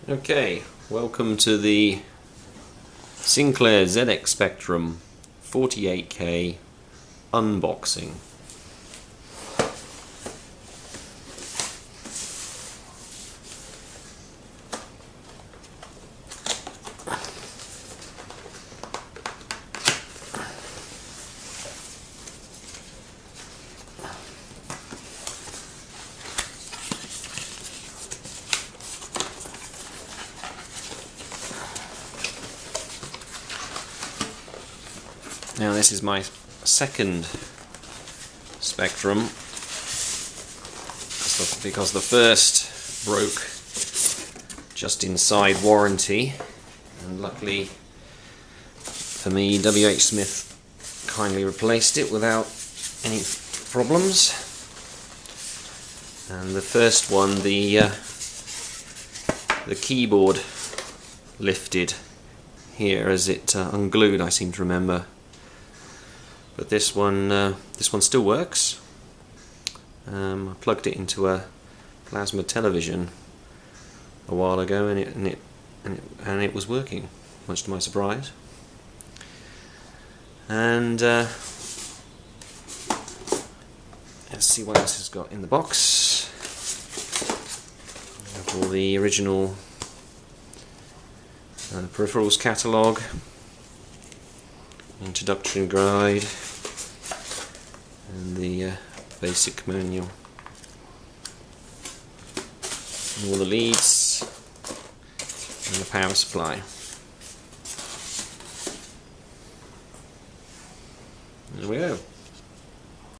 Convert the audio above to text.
Okay, welcome to the Sinclair ZX Spectrum 48K unboxing. Now this is my second Spectrum because the first broke just inside warranty, and luckily for me WH Smith kindly replaced it without any problems. And the first one, the keyboard lifted here as it unglued, I seem to remember. But this one still works. I plugged it into a plasma television a while ago, and it was working, much to my surprise. And let's see what else it's got in the box. We have all the original peripherals catalogue, introduction guide, and the basic manual, and all the leads and the power supply. There we go.